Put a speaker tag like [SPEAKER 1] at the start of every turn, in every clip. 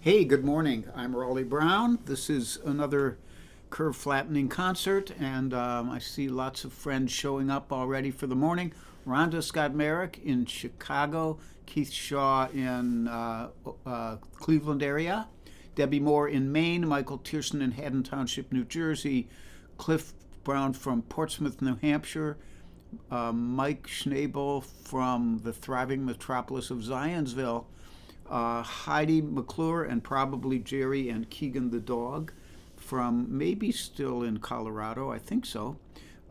[SPEAKER 1] Hey, good morning. I'm Raleigh Brown. This is another curve flattening concert, and I see lots of friends showing up already for the morning. Rhonda Scott Merrick in Chicago, Keith Shaw in Cleveland area, Debbie Moore in Maine, Michael Tierson in Haddon Township, New Jersey, Cliff Brown from Portsmouth, New Hampshire, Mike Schnabel from the thriving metropolis of Zionsville, Heidi McClure, and probably Jerry and Keegan the dog from maybe still in Colorado, I think so.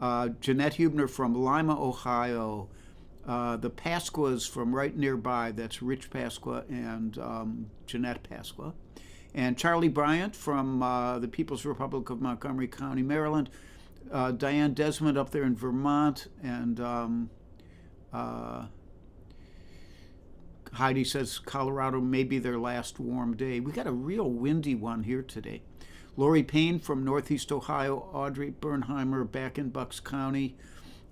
[SPEAKER 1] Jeanette Hubner from Lima, Ohio. The Pasquas from right nearby, that's Rich Pasqua and Jeanette Pasqua. And Charlie Bryant from the People's Republic of Montgomery County, Maryland. Diane Desmond up there in Vermont, and Heidi says Colorado may be their last warm day. We got a real windy one here today. Lori Payne from Northeast Ohio, Audrey Bernheimer back in Bucks County,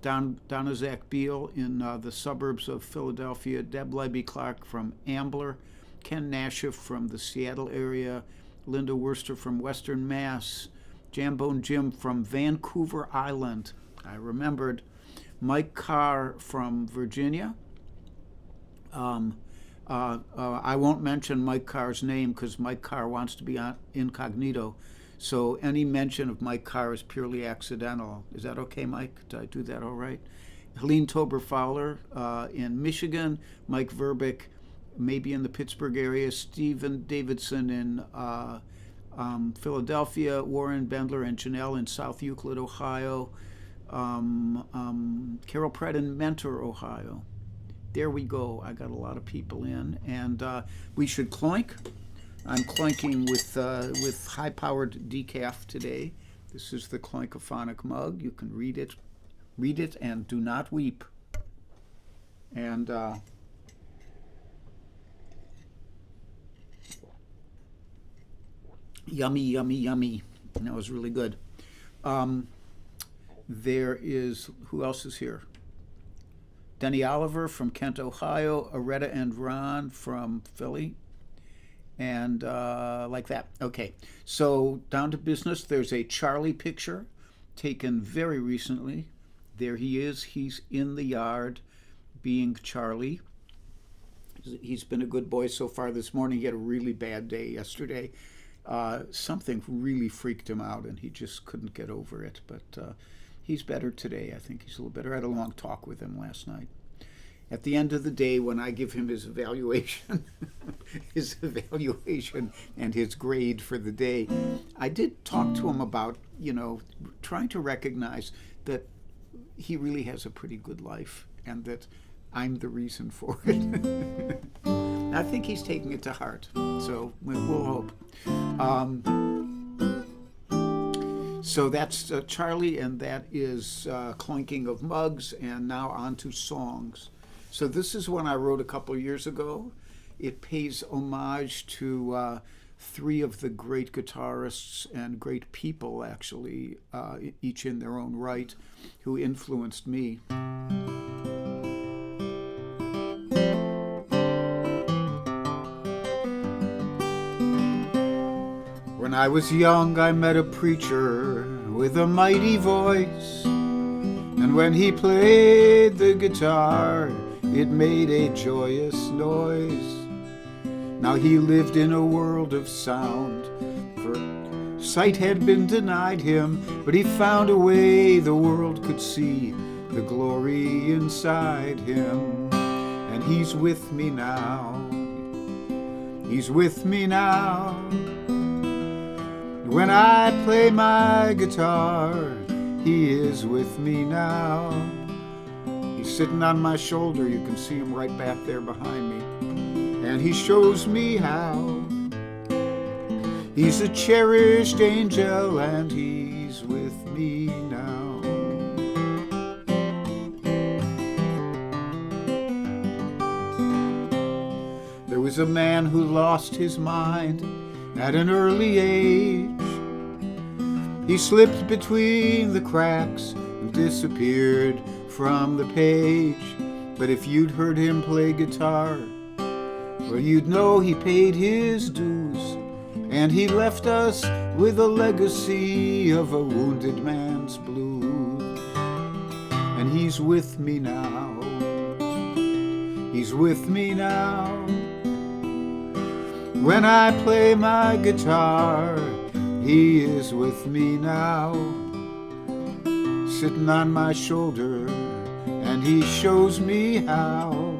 [SPEAKER 1] Donna Zach Beal in the suburbs of Philadelphia, Deb Leby Clark from Ambler, Ken Nashif from the Seattle area, Linda Worster from Western Mass, Jambone Jim from Vancouver Island, I remembered, Mike Carr from Virginia. I won't mention Mike Carr's name because Mike Carr wants to be on incognito. So any mention of Mike Carr is purely accidental. Is that okay, Mike? Did I do that all right? Helene Tober Fowler in Michigan, Mike Verbeck maybe in the Pittsburgh area, Stephen Davidson in Philadelphia, Warren Bendler and Janelle in South Euclid, Ohio, Carol Pratt in Mentor, Ohio. There we go. I got a lot of people in, and we should clink. I'm clinking with high-powered decaf today. This is the Clinkophonic mug. You can read it, and do not weep. And yummy, yummy, yummy. And that was really good. There is, who else is here? Denny Oliver from Kent, Ohio, Aretta and Ron from Philly, and like that. Okay, so down to business. There's a Charlie picture taken very recently. There he is. He's in the yard being Charlie. He's been a good boy so far this morning. He had a really bad day yesterday. Something really freaked him out, and he just couldn't get over it, but he's better today. I think he's a little better. I had a long talk with him last night. At the end of the day, when I give him his evaluation, and his grade for the day, I did talk to him about, trying to recognize that he really has a pretty good life and that I'm the reason for it. I think he's taking it to heart, so we'll hope. So that's Charlie, and that is clinking of mugs, and now on to songs. So this is one I wrote a couple years ago. It pays homage to three of the great guitarists and great people, actually, each in their own right, who influenced me. When I was young, I met a preacher with a mighty voice, and when he played the guitar, it made a joyous noise. Now he lived in a world of sound, for sight had been denied him, but he found a way the world could see the glory inside him. And he's with me now. He's with me now. When I play my guitar, he is with me now. He's sitting on my shoulder, you can see him right back there behind me, and he shows me how. He's a cherished angel, and he's with me now. There was a man who lost his mind at an early age. He slipped between the cracks and disappeared from the page. But if you'd heard him play guitar, well, you'd know he paid his dues. and he left us with a legacy of a wounded man's blues. And he's with me now, he's with me now. When I play my guitar, he is with me now, sitting on my shoulder, and he shows me how.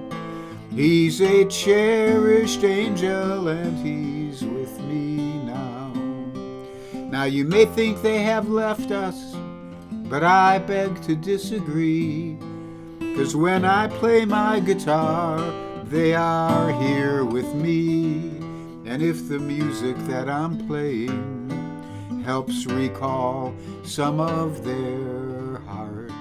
[SPEAKER 1] He's a cherished angel, and he's with me now. Now you may think they have left us, but I beg to disagree, 'cause when I play my guitar, they are here with me. And if the music that I'm playing helps recall some of their hearts,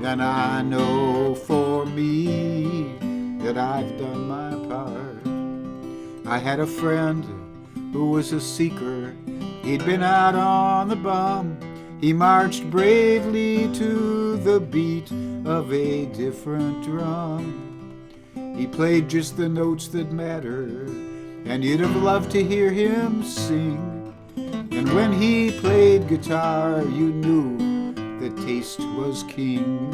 [SPEAKER 1] then I know for me that I've done my part. I had a friend who was a seeker. He'd been out on the bum. He marched bravely to the beat of a different drum. He played just the notes that mattered, and you'd have loved to hear him sing. And when he played guitar, you knew that taste was king.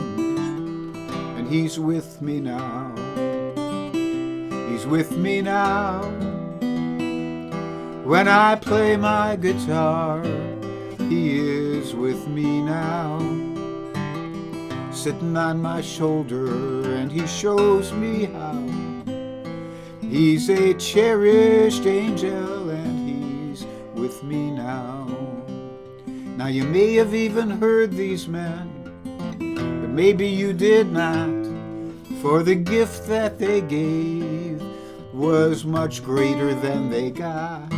[SPEAKER 1] And he's with me now, he's with me now. When I play my guitar, he is with me now, sitting on my shoulder, and he shows me how. He's a cherished angel, and he's with me now. Now you may have even heard these men, but maybe you did not, for the gift that they gave was much greater than they got.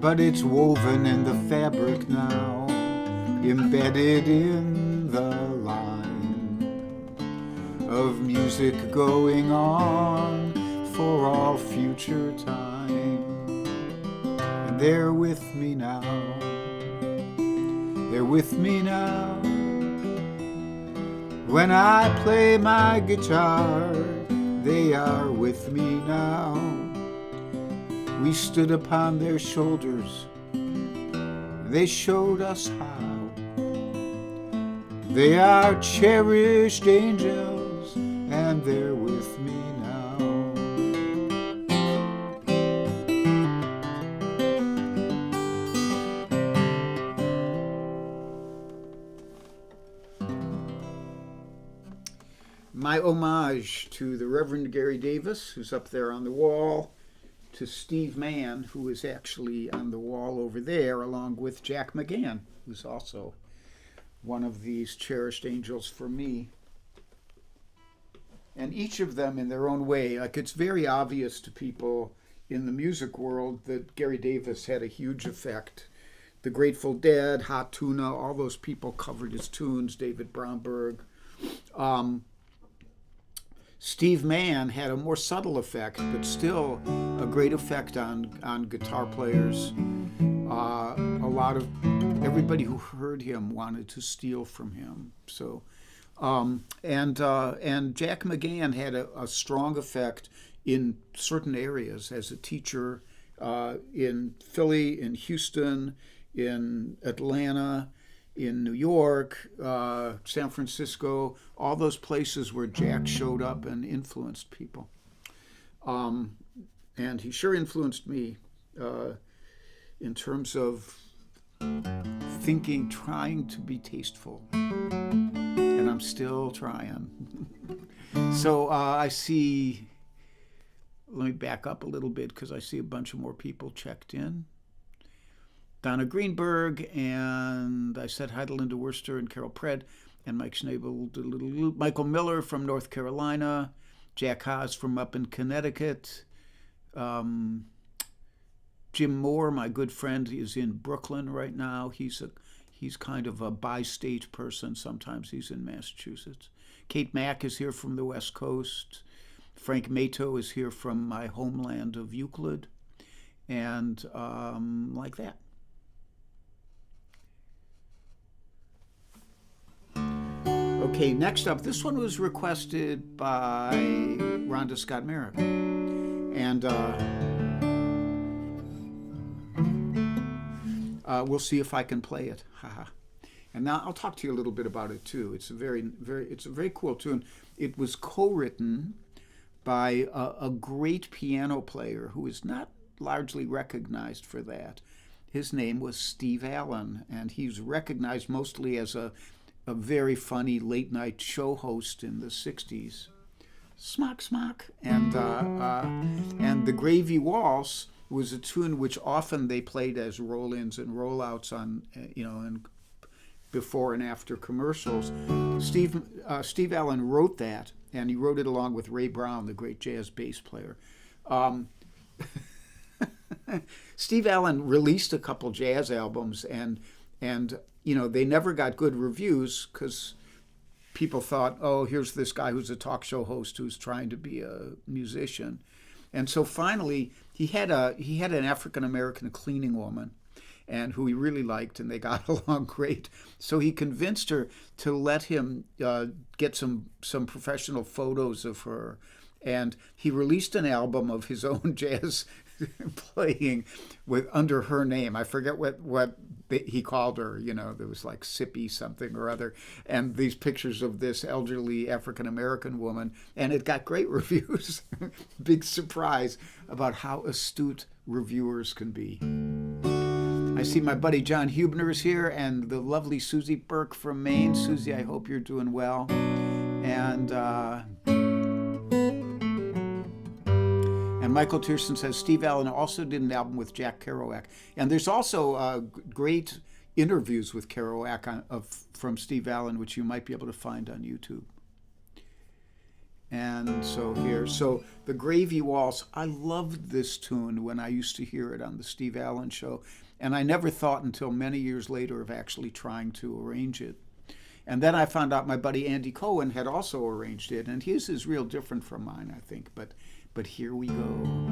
[SPEAKER 1] But it's woven in the fabric now, embedded in the line of music going on for all future time. And they're with me now, they're with me now. When I play my guitar, they are with me now. We stood upon their shoulders, they showed us how. They are cherished angels, and they're with me now. My homage to the Reverend Gary Davis, who's up there on the wall, to Steve Mann, who is actually on the wall over there, along with Jack McGann, who's also one of these cherished angels for me. And each of them in their own way, like it's very obvious to people in the music world that Gary Davis had a huge effect. The Grateful Dead, Hot Tuna, all those people covered his tunes, David Bromberg. Steve Mann had a more subtle effect, but still a great effect on guitar players. A lot of everybody who heard him wanted to steal from him. So, and Jack McGann had a strong effect in certain areas as a teacher in Philly, in Houston, in Atlanta, in New York, San Francisco, all those places where Jack showed up and influenced people. And he sure influenced me in terms of thinking, trying to be tasteful. And I'm still trying. So I see, let me back up a little bit because I see a bunch of more people checked in. Donna Greenberg, and I said hi to Linda Worcester and Carol Pred, and Mike Schnabel, Michael Miller from North Carolina, Jack Haas from up in Connecticut, Jim Moore, my good friend, is in Brooklyn right now. He's kind of a bi-state person. Sometimes he's in Massachusetts. Kate Mack is here from the West Coast. Frank Mato is here from my homeland of Euclid, and like that. Okay, next up, this one was requested by Rhonda Scott Merrick. And We'll see if I can play it. Haha. And now I'll talk to you a little bit about it too. It's a very cool tune. It was co-written by a great piano player who is not largely recognized for that. His name was Steve Allen, and he's recognized mostly as a very funny late night show host in the 60s. Smock, smock. And the Gravy Waltz was a tune which often they played as roll-ins and roll-outs on, and before and after commercials. Steve Allen wrote that, and he wrote it along with Ray Brown, the great jazz bass player. Steve Allen released a couple jazz albums, and they never got good reviews because people thought, oh, here's this guy who's a talk show host who's trying to be a musician. And so finally, he had an African American cleaning woman, and who he really liked, and they got along great. So he convinced her to let him get some professional photos of her, and he released an album of his own jazz playing under her name. I forget what he called her. There was like Sippy something or other, and these pictures of this elderly African American woman, and it got great reviews. Big surprise about how astute reviewers can be. I see my buddy John Hubner is here, and the lovely Susie Burke from Maine. Susie, I hope you're doing well. And Michael Tierson says Steve Allen also did an album with Jack Kerouac. And there's also great interviews with Kerouac from Steve Allen, which you might be able to find on YouTube. And so the Gravy Waltz, I loved this tune when I used to hear it on the Steve Allen show. And I never thought until many years later of actually trying to arrange it. And then I found out my buddy Andy Cohen had also arranged it, and his is real different from mine, I think. But here we go.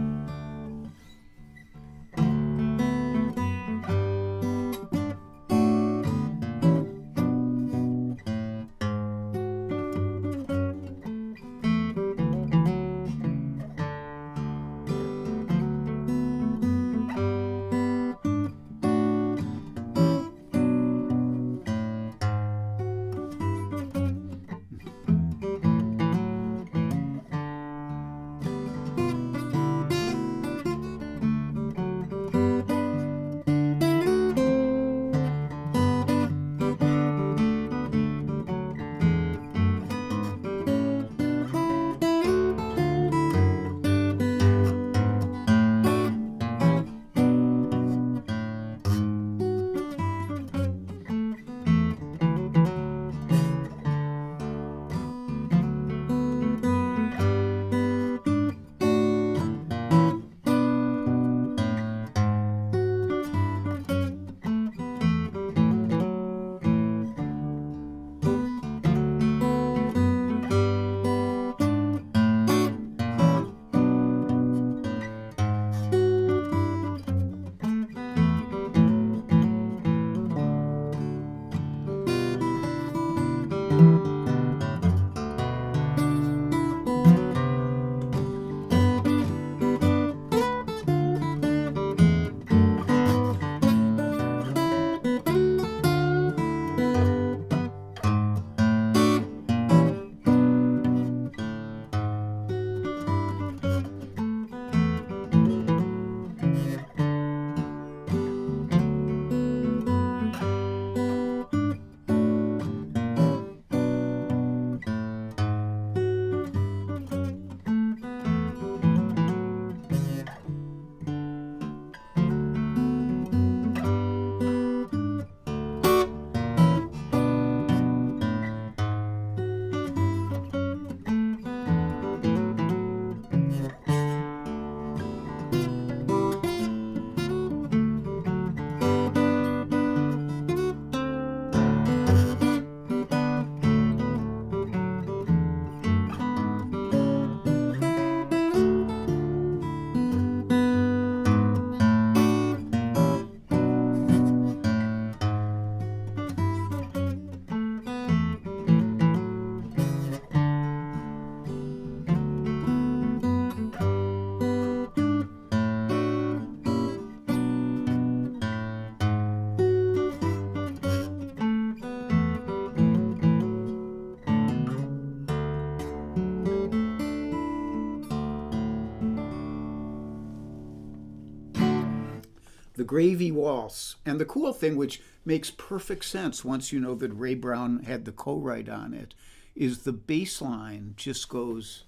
[SPEAKER 1] Gravy Waltz. And the cool thing, which makes perfect sense once you know that Ray Brown had the co-write on it, is the bass line just goes,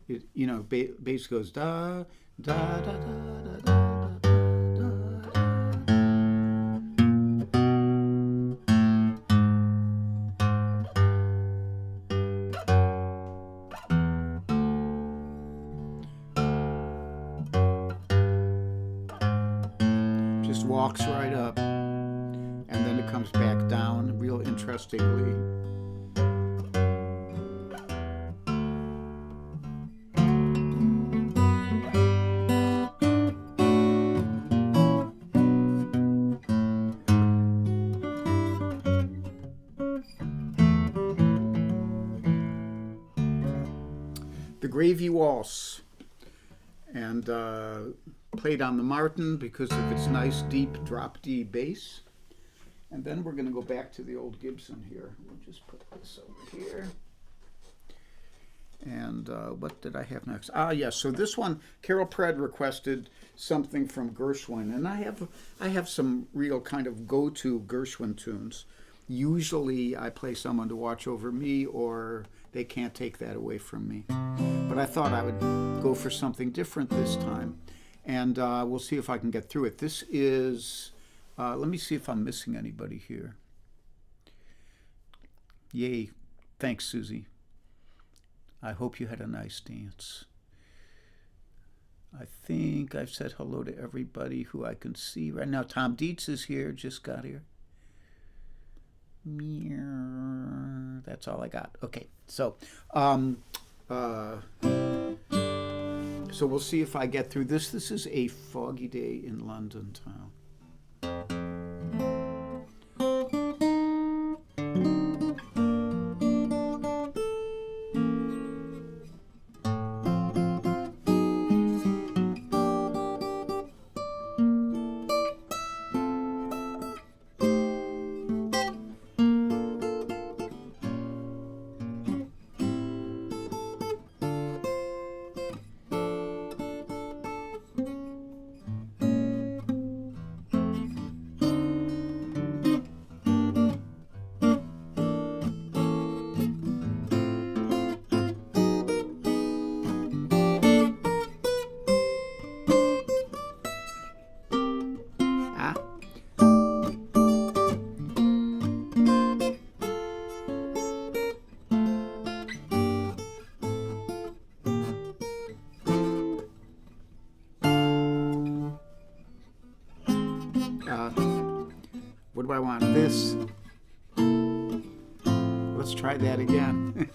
[SPEAKER 1] bass goes da, da, da, da, da, da. Walks right up, and then it comes back down real interestingly. The Gravy Waltz, and played on the Martin because of its nice deep drop D bass. And then we're going to go back to the old Gibson here. We'll just put this over here. And what did I have next? Yes. So this one, Carol Pred requested something from Gershwin, and I have some real kind of go-to Gershwin tunes. Usually, I play Someone to Watch Over Me, or They Can't Take That Away from Me. But I thought I would go for something different this time, and we'll see if I can get through it. This is. Let me see if I'm missing anybody here. Yay! Thanks, Susie. I hope you had a nice dance. I think I've said hello to everybody who I can see right now. Tom Dietz is here, just got here. That's all I got. Okay, so so we'll see if I get through this. This is A Foggy Day in London Town. What do I want? This. Let's try that again.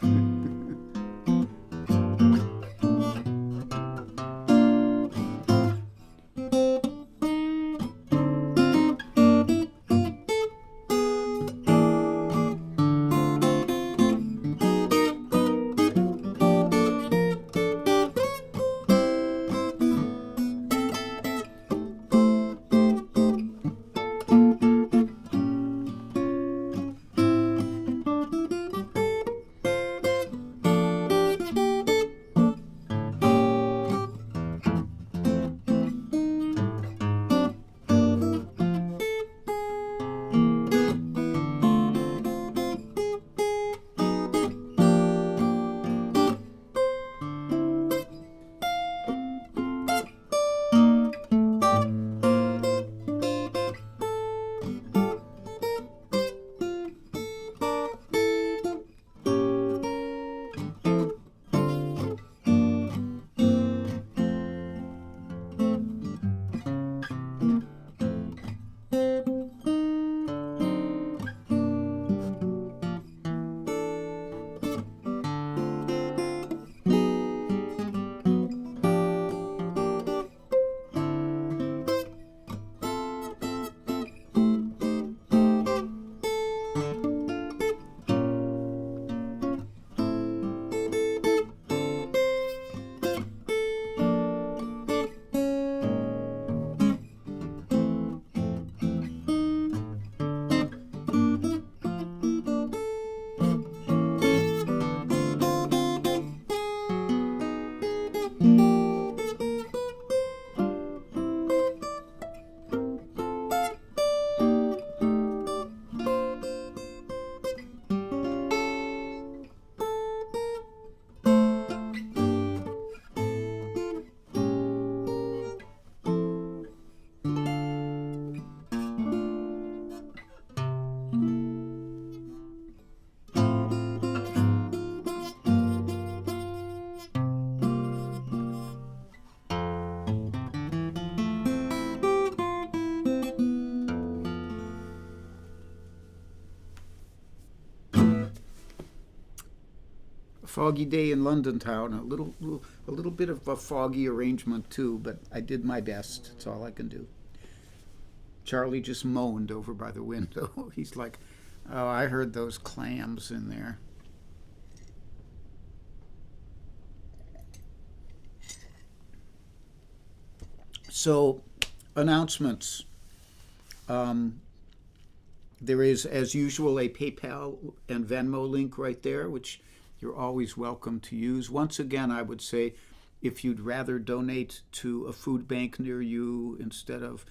[SPEAKER 1] foggy day in London town. A little bit of a foggy arrangement too, but I did my best. That's all I can do. Charlie just moaned over by the window. He's like, "Oh, I heard those clams in there." So, announcements. There is, as usual, a PayPal and Venmo link right there, which you're always welcome to use. Once again, I would say if you'd rather donate to a food bank near you instead of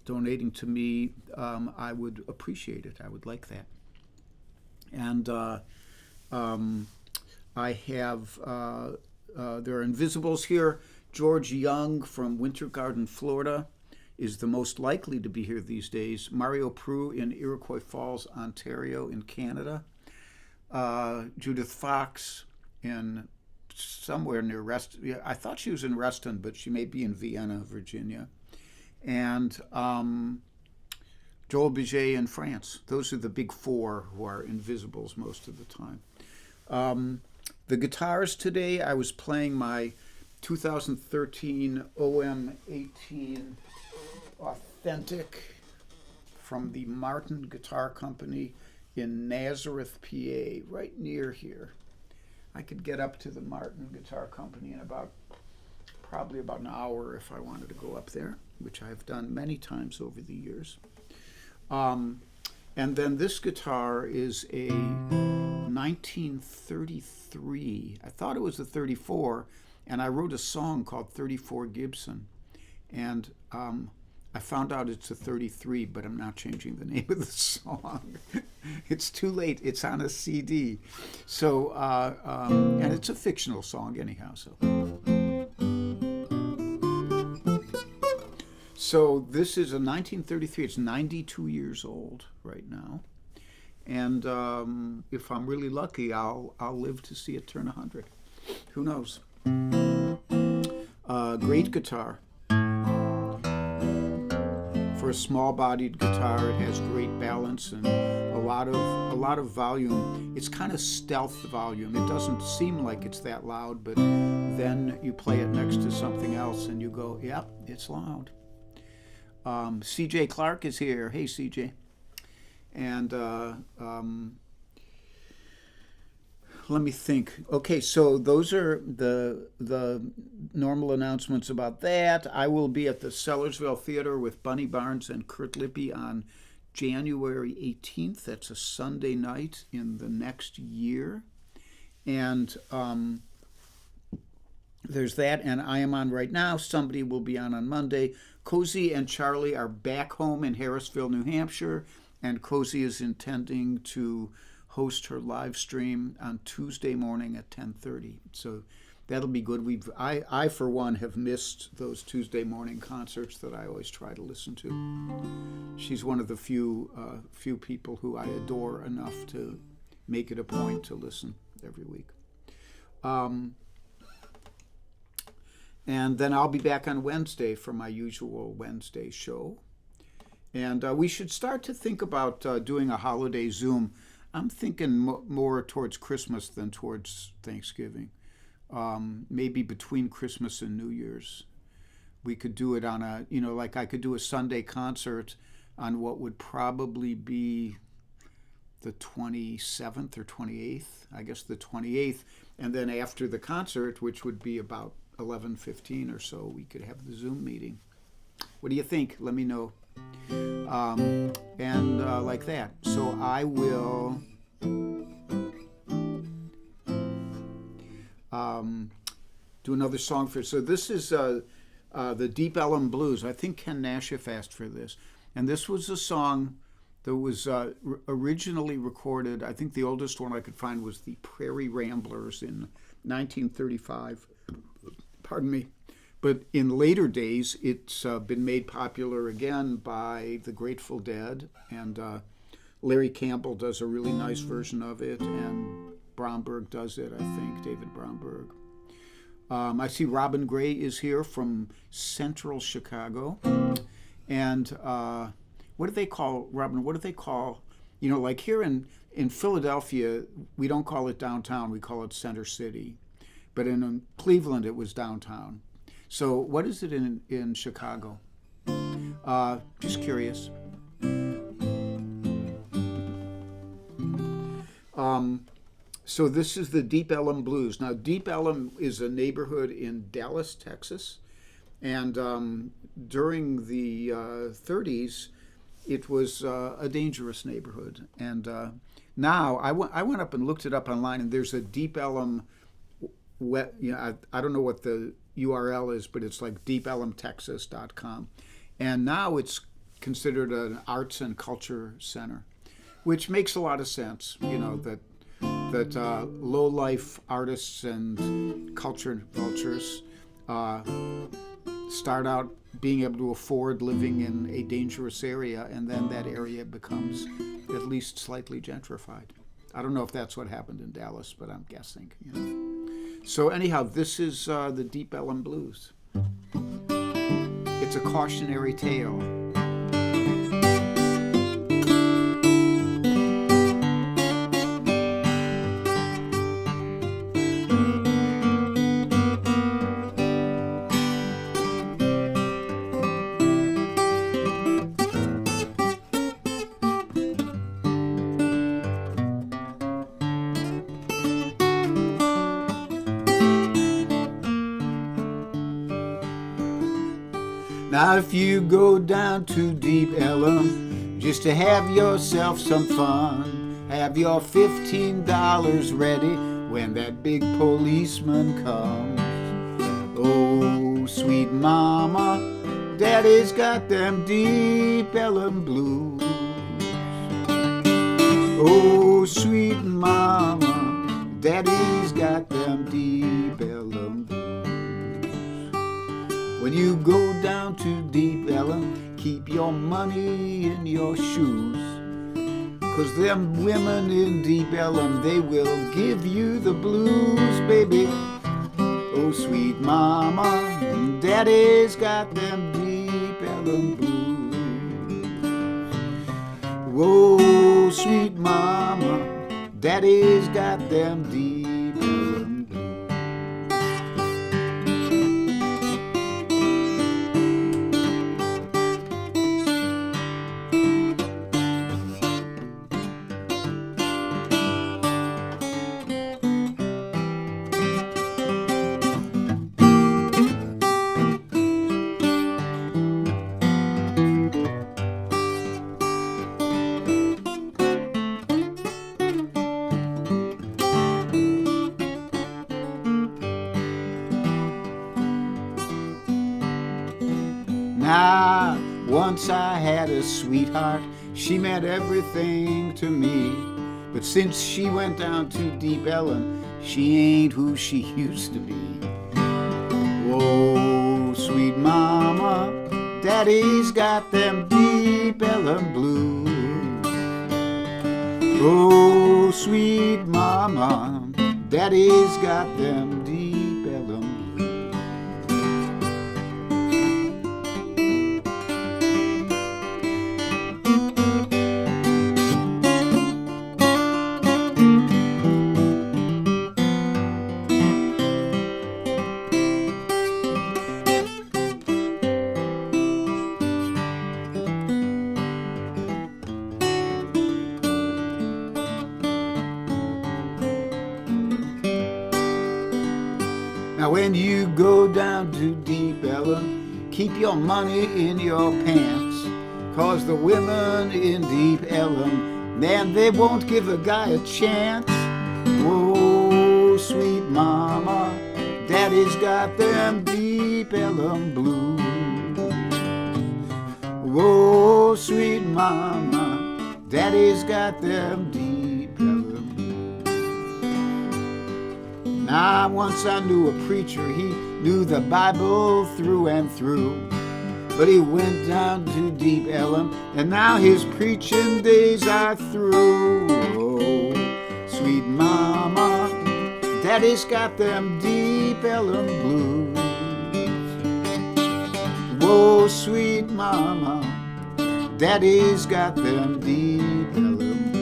[SPEAKER 1] donating to me, I would appreciate it. I would like that. And I have, there are invisibles here. George Young from Winter Garden, Florida, is the most likely to be here these days. Mario Prue in Iroquois Falls, Ontario in Canada. Judith Fox in somewhere near Reston. Yeah, I thought she was in Reston, but she may be in Vienna, Virginia. And Joel Biget in France. Those are the big four who are invisibles most of the time. The guitars today, I was playing my 2013 OM18 Authentic from the Martin Guitar Company in Nazareth, PA, right near here. I could get up to the Martin Guitar Company in probably about an hour if I wanted to go up there, which I've done many times over the years. And then this guitar is a 1933. I thought it was a 34, and I wrote a song called 34 Gibson. And I found out it's a 33, but I'm not changing the name of the song. It's too late. It's on a CD. So, and it's a fictional song anyhow. So this is a 1933. It's 92 years old right now. And if I'm really lucky, I'll live to see it turn 100. Who knows? Great guitar. For a small-bodied guitar, it has great balance and a lot of volume. It's kind of stealth volume. It doesn't seem like it's that loud, but then you play it next to something else and you go, "Yep, it's loud." CJ Clark is here. Hey, CJ. And let me think. Okay, so those are the normal announcements about that. I will be at the Sellersville Theater with Bunny Barnes and Kurt Lippy on January 18th. That's a Sunday night in the next year. And there's that, and I am on right now. Somebody will be on Monday. Cozy and Charlie are back home in Harrisville, New Hampshire, and Cozy is intending to host her live stream on Tuesday morning at 10:30. So that'll be good. I for one have missed those Tuesday morning concerts that I always try to listen to. She's one of the few people who I adore enough to make it a point to listen every week. And then I'll be back on Wednesday for my usual Wednesday show. And we should start to think about doing a holiday Zoom. I'm thinking more towards Christmas than towards Thanksgiving. Maybe between Christmas and New Year's. We could do it on like I could do a Sunday concert on what would probably be the 27th or 28th. I guess the 28th. And then after the concert, which would be about 11:15 or so, we could have the Zoom meeting. What do you think? Let me know. Like that. So I will do another song for. So this is the Deep Ellum Blues. I think Ken Nashif asked for this, and this was a song that was originally recorded. I think the oldest one I could find was the Prairie Ramblers in 1935. Pardon me. But in later days, it's been made popular again by the Grateful Dead, and Larry Campbell does a really nice version of it, and Bromberg does it, I think, David Bromberg. I see Robin Gray is here from Central Chicago. And what do they call, Robin, what do they call Like here in Philadelphia, we don't call it downtown, we call it Center City. But in Cleveland, it was downtown. So what is it in Chicago? Just curious. So this is the Deep Ellum Blues. Now, Deep Ellum is a neighborhood in Dallas, Texas. And during the 30s, it was a dangerous neighborhood. And now I went up and looked it up online, and there's a Deep Ellum, I don't know what the URL is, but it's like deepellumtexas.com. And now it's considered an arts and culture center, which makes a lot of sense, that low-life artists and culture vultures start out being able to afford living in a dangerous area, and then that area becomes at least slightly gentrified. I don't know if that's what happened in Dallas, but I'm guessing. So anyhow, this is the Deep Ellum Blues. It's a cautionary tale. Now if you go down to Deep Ellum just to have yourself some fun, have your $15 ready when that big policeman comes. Oh, sweet mama, daddy's got them Deep Ellum blues. Oh, sweet mama, daddy's got them Deep Ellum blues. When you go down to Deep Ellum, keep your money in your shoes, 'cause them women in Deep Ellum, they will give you the blues, baby. Oh, sweet mama, daddy's got them Deep Ellum blues. Oh, sweet mama, daddy's got them Deep Ellum blues. Now, once I had a sweetheart, she meant everything to me. But since she went down to Deep Ellum, she ain't who she used to be. Oh, sweet mama, daddy's got them Deep Ellum blues. Oh, sweet mama, daddy's got them Deep Ellum blues. Now when you go down to Deep Ellum, keep your money in your pants, 'cause the women in Deep Ellum, man, they won't give a guy a chance. Oh, sweet mama, daddy's got them Deep Ellum blues. Oh, sweet mama, daddy's got them Deep Ellum blues. Now, once I knew a preacher, he knew the Bible through and through. But he went down to Deep Ellum, and now his preaching days are through. Oh, sweet mama, daddy's got them Deep Ellum blues. Oh, sweet mama, daddy's got them Deep Ellum blues.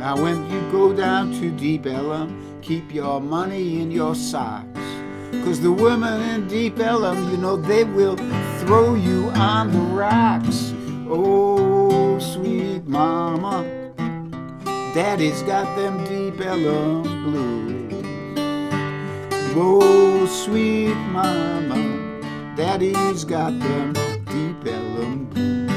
[SPEAKER 1] Now when you go down to Deep Ellum, keep your money in your socks. 'Cause the women in Deep Ellum, you know, they will throw you on the rocks. Oh, sweet mama, daddy's got them Deep Ellum blues. Oh, sweet mama, daddy's got them Deep Ellum blues.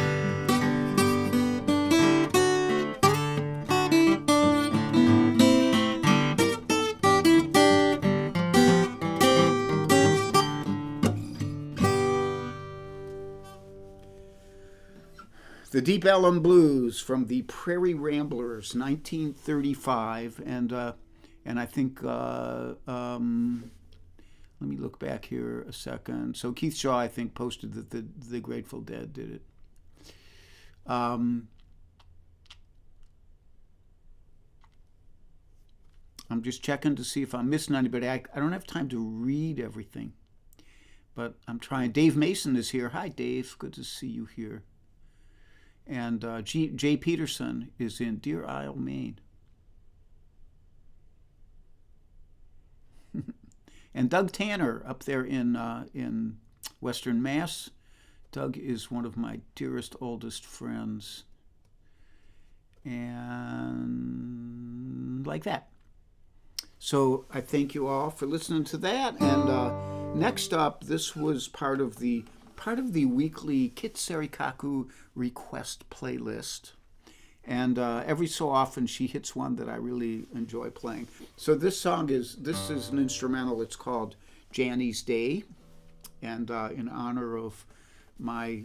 [SPEAKER 1] The Deep Ellum Blues from the Prairie Ramblers, 1935, and I think let me look back here a second. So Keith Shaw, I think, posted that the Grateful Dead did it. I'm just checking to see if I'm missing anybody. I don't have time to read everything, but I'm trying. Dave Mason is here. Hi, Dave. Good to see you here. And Jay Peterson is in Deer Isle, Maine. And Doug Tanner up there in Western Mass. Doug is one of my dearest, oldest friends. And like that. So I thank you all for listening to that. And next up, this was part of the weekly Kitsarikaku request playlist. And every so often she hits one that I really enjoy playing. So this is an instrumental. It's called Janny's Day. And in honor of my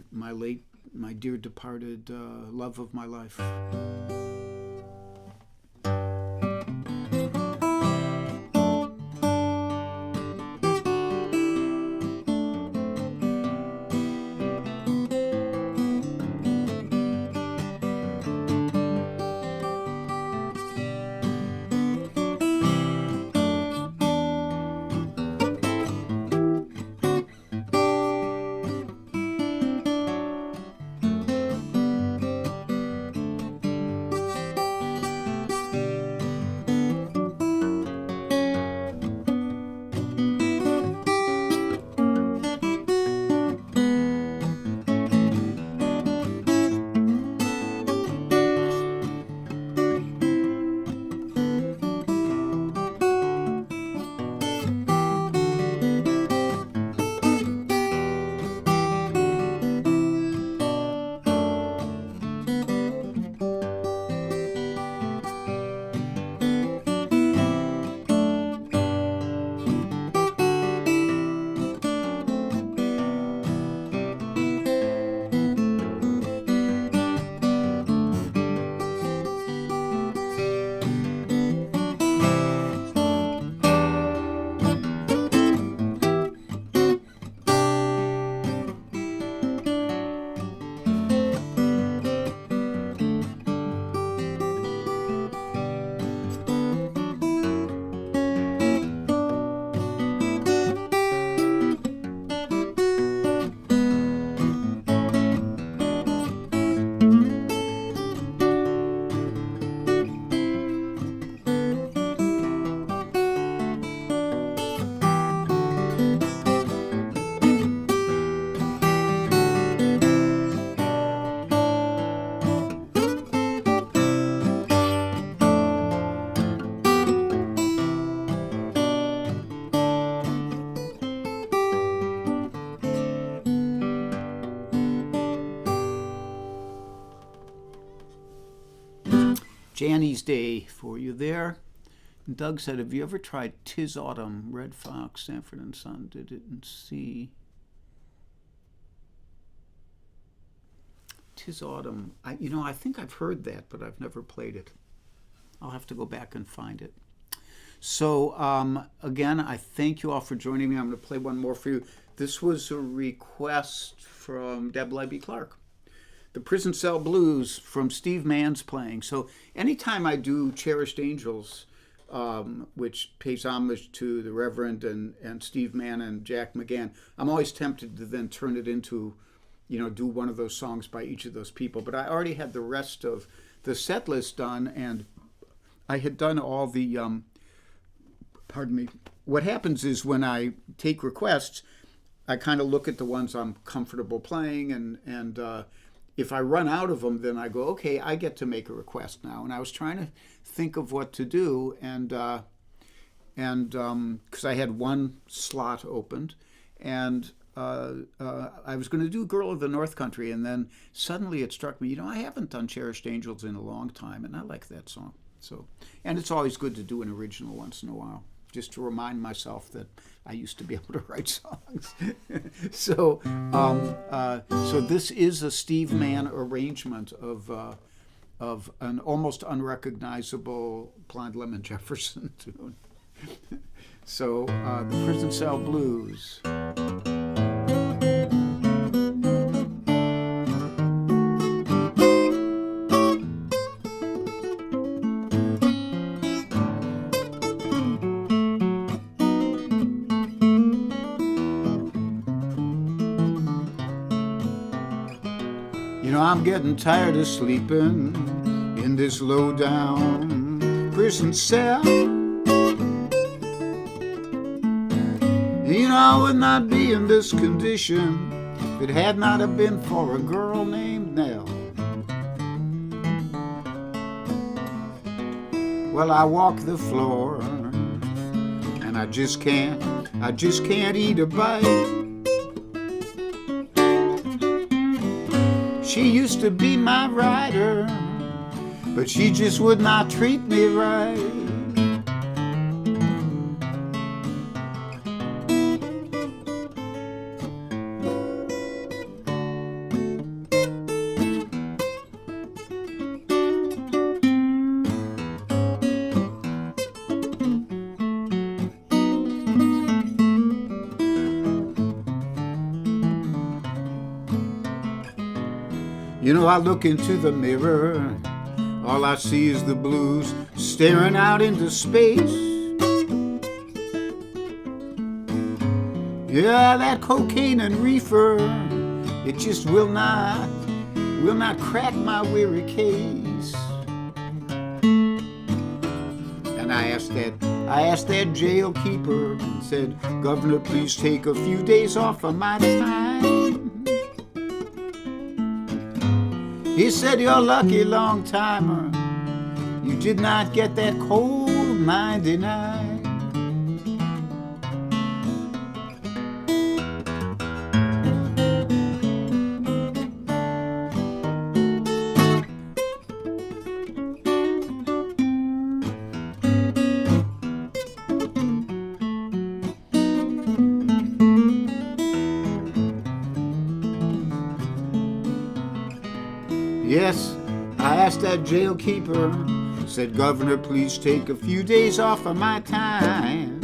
[SPEAKER 1] dear departed love of my life. Janny's Day for you there. And Doug said, have you ever tried 'Tis Autumn, Red Fox, Sanford and Son did it in C. 'Tis Autumn. I think I've heard that, but I've never played it. I'll have to go back and find it. So again, I thank you all for joining me. I'm going to play one more for you. This was a request from Deb Libby Clark. The Prison Cell Blues from Steve Mann's playing. So anytime I do Cherished Angels, which pays homage to the Reverend and Steve Mann and Jack McGann, I'm always tempted to then turn it into, do one of those songs by each of those people. But I already had the rest of the set list done, and I had done all the, pardon me. What happens is when I take requests, I kind of look at the ones I'm comfortable playing, and if I run out of them, then I go, okay, I get to make a request now. And I was trying to think of what to do, and because I had one slot opened, and I was going to do Girl of the North Country, and then suddenly it struck me, I haven't done Cherished Angels in a long time, and I like that song. So, and it's always good to do an original once in a while, just to remind myself that I used to be able to write songs. So this is a Steve Mann arrangement of an almost unrecognizable Blind Lemon Jefferson tune. So the Prison Cell Blues. I'm getting tired of sleeping in this low-down prison cell. I would not be in this condition if it had not have been for a girl named Nell. Well, I walk the floor and I just can't eat a bite. She used to be my rider, but she just would not treat me right. I look into the mirror, all I see is the blues staring out into space. Yeah, that cocaine and reefer, it just will not crack my weary case. And I asked that jail keeper and said, Governor, please take a few days off of my time. He said, you're lucky, long timer, you did not get that cold 99. Yes, I asked that jail keeper, said, Governor, please take a few days off of my time.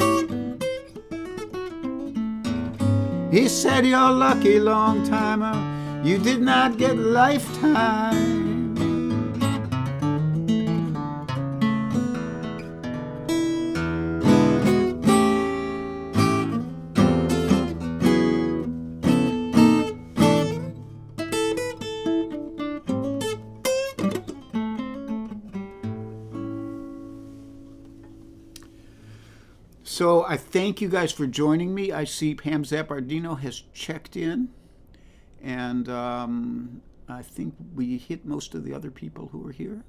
[SPEAKER 1] He said, you're lucky, long timer, you did not get lifetime. So I thank you guys for joining me. I see Pam Zappardino has checked in, and I think we hit most of the other people who are here.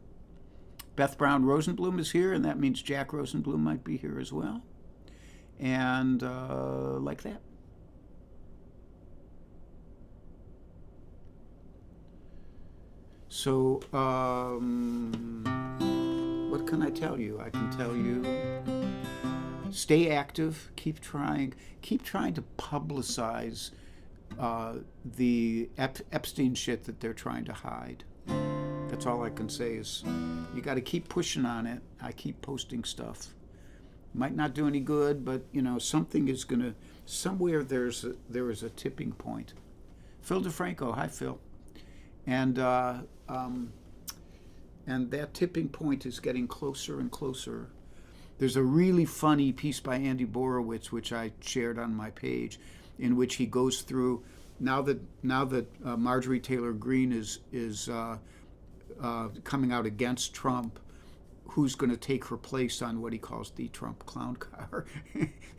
[SPEAKER 1] Beth Brown Rosenblum is here, and that means Jack Rosenblum might be here as well. And like that. So what can I tell you? I can tell you, stay active, keep trying to publicize the Epstein shit that they're trying to hide. That's all I can say is you got to keep pushing on it. I keep posting stuff. Might not do any good, but something is gonna, somewhere there is a tipping point. Phil DeFranco, hi Phil, and that tipping point is getting closer and closer. There's a really funny piece by Andy Borowitz, which I shared on my page, in which he goes through, now that Marjorie Taylor Greene is coming out against Trump, who's going to take her place on what he calls the Trump clown car.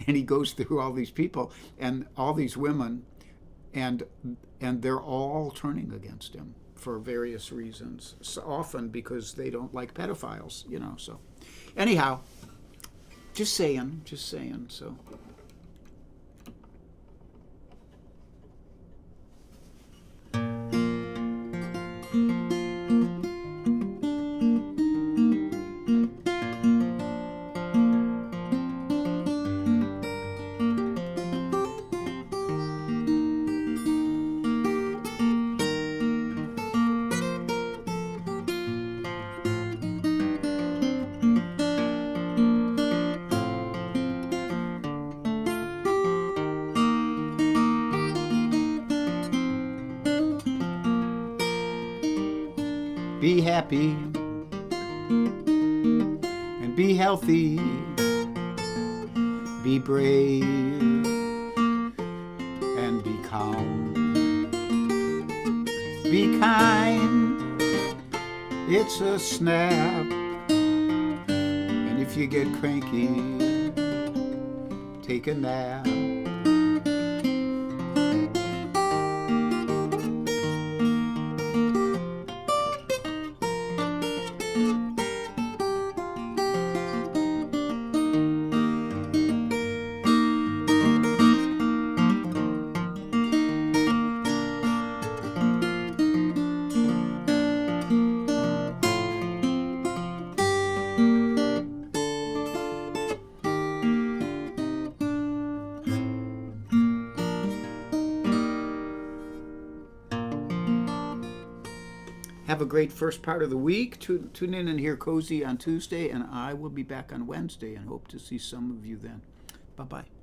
[SPEAKER 1] And he goes through all these people and all these women, and they're all turning against him for various reasons, so often because they don't like pedophiles, so anyhow, just saying, so. Be happy and be healthy, be brave and be calm, be kind, it's a snap, and if you get cranky, take a nap. Have a great first part of the week. Tune in and hear Cozy on Tuesday, and I will be back on Wednesday and hope to see some of you then. Bye-bye.